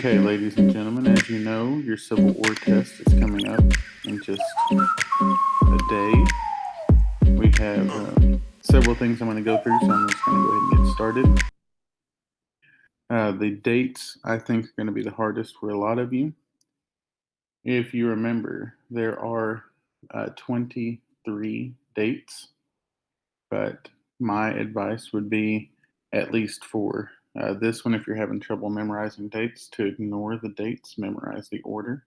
Okay, ladies and gentlemen, as you know, your Civil War test is coming up in just a day. We have several things I'm going to go through, so I'm just going to go ahead and get started. The dates, I think, are going to be the hardest for a lot of you. If you remember, there are 23 dates, but my advice would be at least 4. This one, if you're having trouble memorizing dates, to ignore the dates, memorize the order.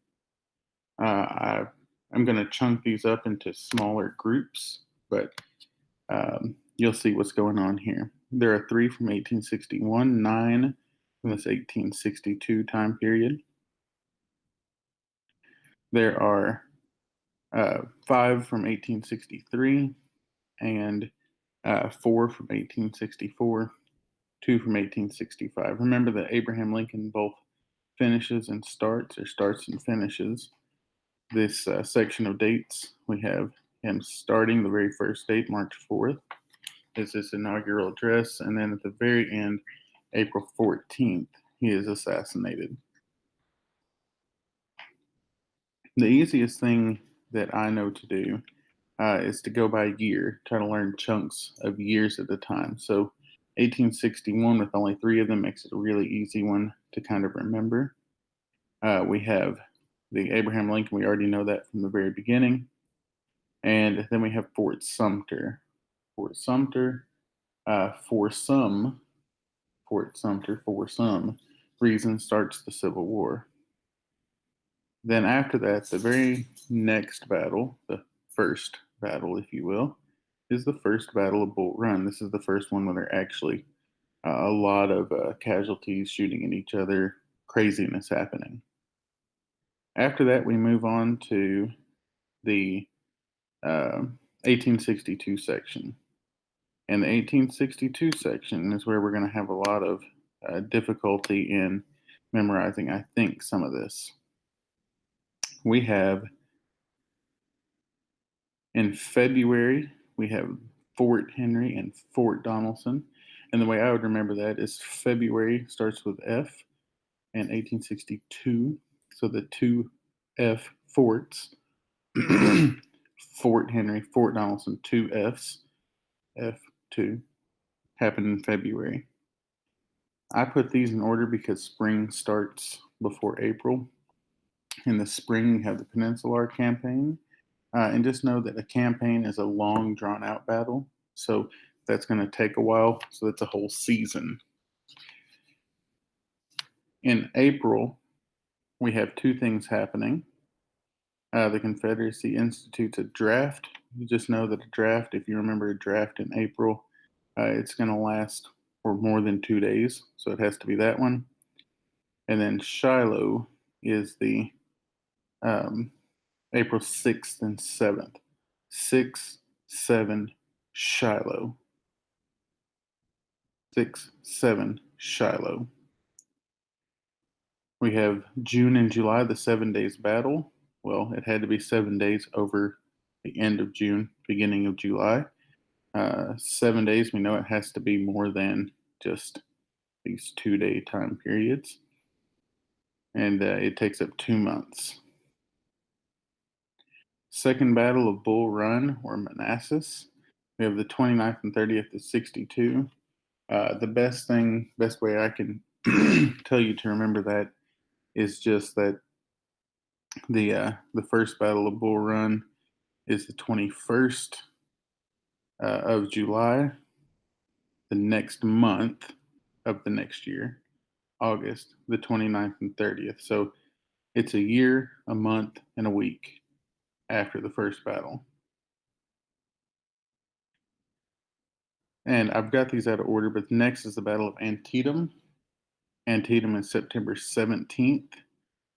I'm going to chunk these up into smaller groups, but you'll see what's going on here. There are 3 from 1861, 9 from this 1862 time period. There are 5 from 1863 and 4 from 1864, 2 from 1865. Remember that Abraham Lincoln both finishes and starts, or starts and finishes this section of dates. We have him starting the very first date, March 4th, is his inaugural address, and then at the very end, April 14th, he is assassinated. The easiest thing that I know to do is to go by year, try to learn chunks of years at a time. So 1861 with only 3 of them makes it a really easy one to kind of remember. We have the Abraham Lincoln, we already know that from the very beginning. And then we have Fort Sumter. Fort Sumter, for some reason, starts the Civil War. Then after that, the very next battle, the first battle, if you will, is the First Battle of Bull Run. This is the first one where there are actually a lot of casualties, shooting at each other, craziness happening. After that, we move on to the 1862 section. And the 1862 section is where we're going to have a lot of difficulty in memorizing, I think, some of this. We have, in February, we have Fort Henry and Fort Donelson. And the way I would remember that is February starts with F and 1862. So the 2 F forts, Fort Henry, Fort Donelson, 2 Fs, F2, happened in February. I put these in order because spring starts before April. In the spring, you have the Peninsular Campaign. And just know that a campaign is a long, drawn-out battle. So that's going to take a while. So that's a whole season. In April, we have 2 things happening. The Confederacy institutes a draft. You just know that a draft, if you remember a draft in April, it's going to last for more than 2 days. So it has to be that one. And then Shiloh is the April 6th and 7th. 6, 7, Shiloh. 6, 7, Shiloh. We have June and July, the 7 days battle. Well, it had to be 7 days over the end of June, beginning of July. 7 days, we know it has to be more than just these 2-day time periods. And it takes up 2 months. Second Battle of Bull Run, or Manassas. We have the 29th and 30th of 62. The best way I can tell you to remember that is just that the first Battle of Bull Run is the 21st of July, the next month of the next year, August, the 29th and 30th. So it's a year, a month, and a week after the first battle. And I've got these out of order, but next is the Battle of Antietam. Antietam is September 17th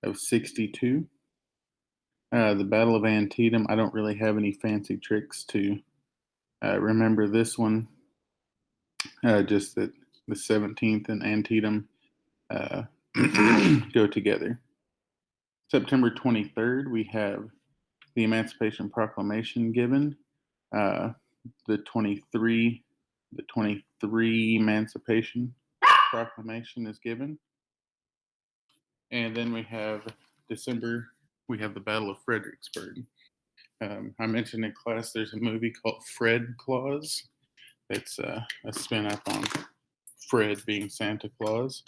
of 62. The Battle of Antietam, I don't really have any fancy tricks to remember this one. Just that the 17th and Antietam go together. September 23rd, we have the Emancipation Proclamation given. The 23 Emancipation Proclamation is given. And then we have December, we have the Battle of Fredericksburg. I mentioned in class there's a movie called Fred Claus. It's a spin up on Fred being Santa Claus,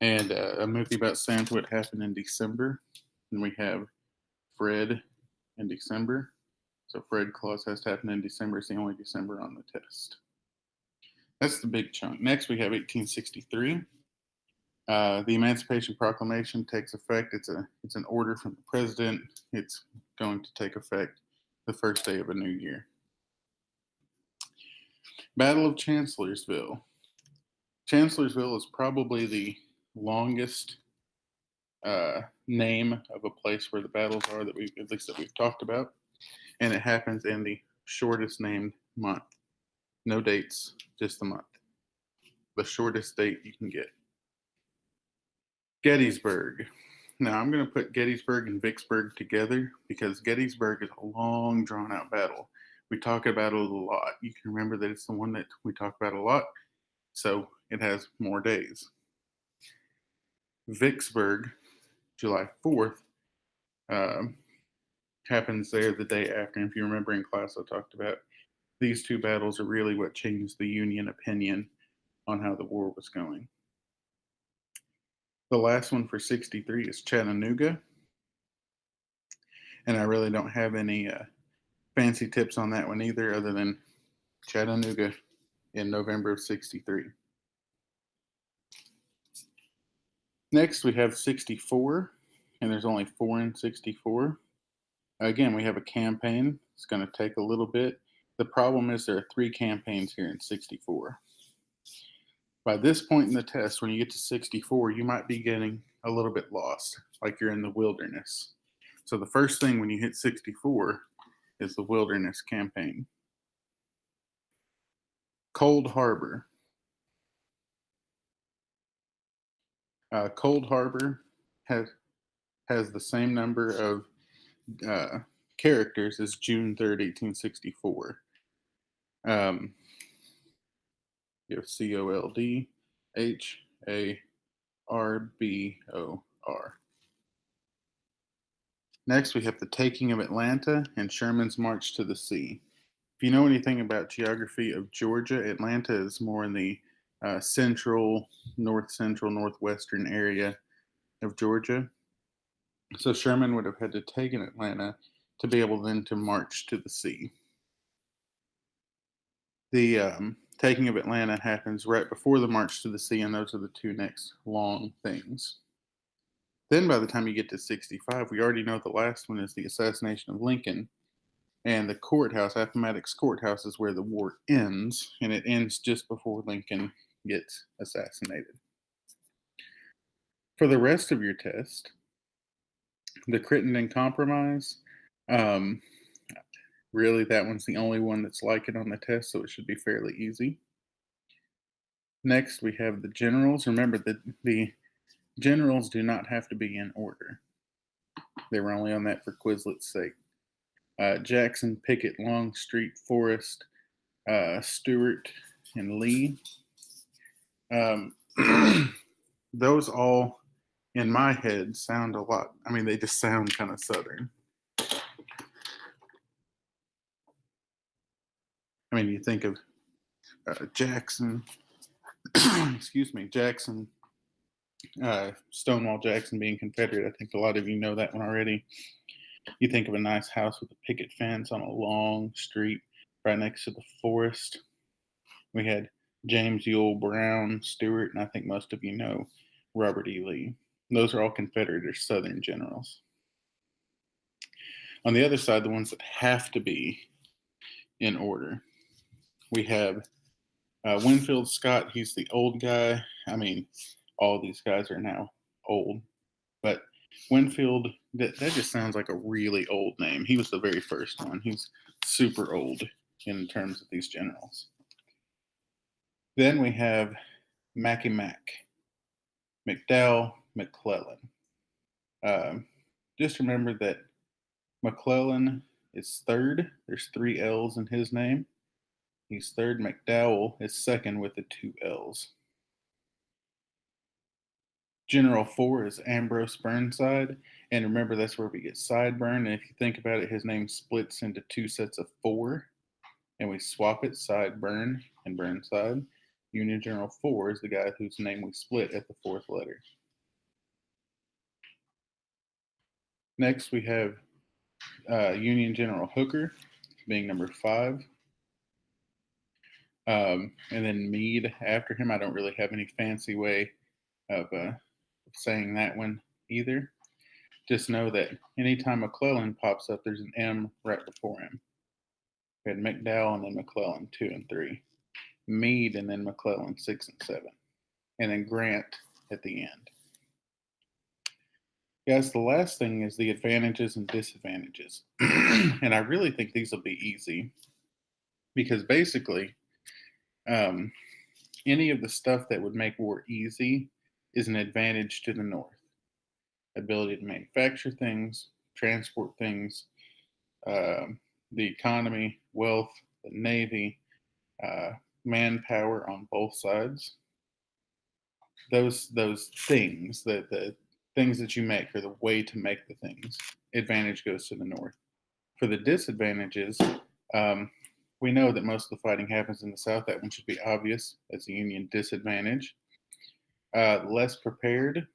and a movie about Santa would happen in December. And we have Fred in December. So Fred Claus has to happen in December. It's the only December on the test. That's the big chunk. Next, we have 1863. The Emancipation Proclamation takes effect. It's an order from the president. It's going to take effect the first day of a new year. Battle of Chancellorsville. Chancellorsville is probably the longest name of a place where the battles are that we've talked about, and it happens in the shortest named month. No dates, just the month. The shortest date you can get. Gettysburg. Now I'm going to put Gettysburg and Vicksburg together because Gettysburg is a long, drawn-out battle. We talk about it a lot. You can remember that it's the one that we talk about a lot, so it has more days. Vicksburg, July 4th, happens there the day after. And if you remember in class, I talked about these two battles are really what changed the Union opinion on how the war was going. The last one for 63 is Chattanooga. And I really don't have any fancy tips on that one either, other than Chattanooga in November of 63. Next, we have 64, and there's only 4 in 64. Again, we have a campaign. It's going to take a little bit. The problem is there are 3 campaigns here in 64. By this point in the test, when you get to 64, you might be getting a little bit lost, like you're in the wilderness. So the first thing when you hit 64 is the wilderness campaign. Cold Harbor. Cold Harbor has the same number of characters as June 3rd, 1864. You have COLDHARBOR. Next, we have the taking of Atlanta and Sherman's march to the sea. If you know anything about geography of Georgia, Atlanta is more in the central, northwestern area of Georgia. So Sherman would have had to take in Atlanta to be able then to march to the sea. The taking of Atlanta happens right before the march to the sea, and those are the 2 next long things. Then by the time you get to 65, we already know the last one is the assassination of Lincoln. And the courthouse, Appomattox Courthouse, is where the war ends, and it ends just before Lincoln gets assassinated. For the rest of your test, the Crittenden Compromise, really that one's the only one that's like it on the test, so it should be fairly easy. Next, we have the generals. Remember that the generals do not have to be in order. They were only on that for Quizlet's sake. Jackson, Pickett, Longstreet, Forrest, Stewart, and Lee. Those all, in my head, sound a lot. I mean, they just sound kind of Southern. I mean, you think of Jackson, Jackson, Stonewall Jackson being Confederate. I think a lot of you know that one already. You think of a nice house with a picket fence on a long street right next to the forest. We had James Ewell Brown, Stewart, and I think most of you know Robert E. Lee. Those are all Confederate or Southern generals. On the other side, the ones that have to be in order, we have Winfield Scott. He's the old guy. I mean, all these guys are now old, but Winfield, that just sounds like a really old name. He was the very first one. He's super old in terms of these generals. Then we have Mackay Mack, McDowell, McClellan. Just remember that McClellan is third. There's 3 L's in his name. He's third. McDowell is second with the 2 L's. General 4 is Ambrose Burnside. And remember, that's where we get Sideburn. And if you think about it, his name splits into two sets of four. And we swap it, Sideburn and Burnside. Union General 4 is the guy whose name we split at the fourth letter. Next, we have Union General Hooker being number 5. And then Meade after him. I don't really have any fancy way of saying that one either. Just know that anytime McClellan pops up, there's an M right before him. We had McDowell and then McClellan 2 and 3. Meade and then McClellan 6 and 7. And then Grant at the end. Guys, the last thing is the advantages and disadvantages. And I really think these will be easy because basically any of the stuff that would make war easy is an advantage to the North. Ability to manufacture things, transport things, the economy, wealth, the Navy, manpower on both sides. Those things, the things that you make, or the way to make the things, advantage goes to the North. For the disadvantages, we know that most of the fighting happens in the South. That one should be obvious. That's a Union disadvantage. Less prepared.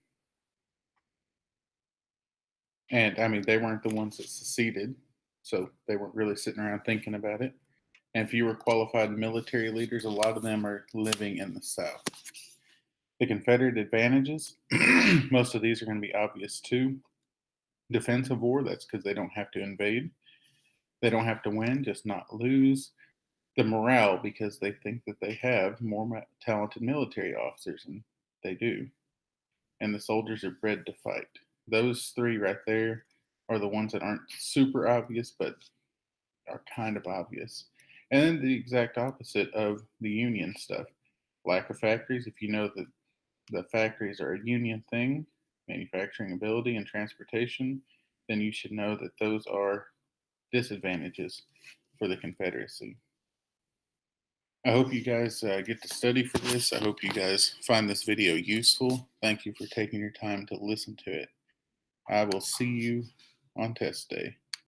And I mean, they weren't the ones that seceded, so they weren't really sitting around thinking about it. And fewer qualified military leaders, a lot of them are living in the South. The Confederate advantages, most of these are going to be obvious too. Defensive war, that's because they don't have to invade. They don't have to win, just not lose. The morale, because they think that they have more talented military officers, and they do. And the soldiers are bred to fight. Those three right there are the ones that aren't super obvious, but are kind of obvious. And then the exact opposite of the Union stuff. Lack of factories. If you know that the factories are a Union thing, manufacturing ability and transportation, then you should know that those are disadvantages for the Confederacy. I hope you guys get to study for this. I hope you guys find this video useful. Thank you for taking your time to listen to it. I will see you on test day.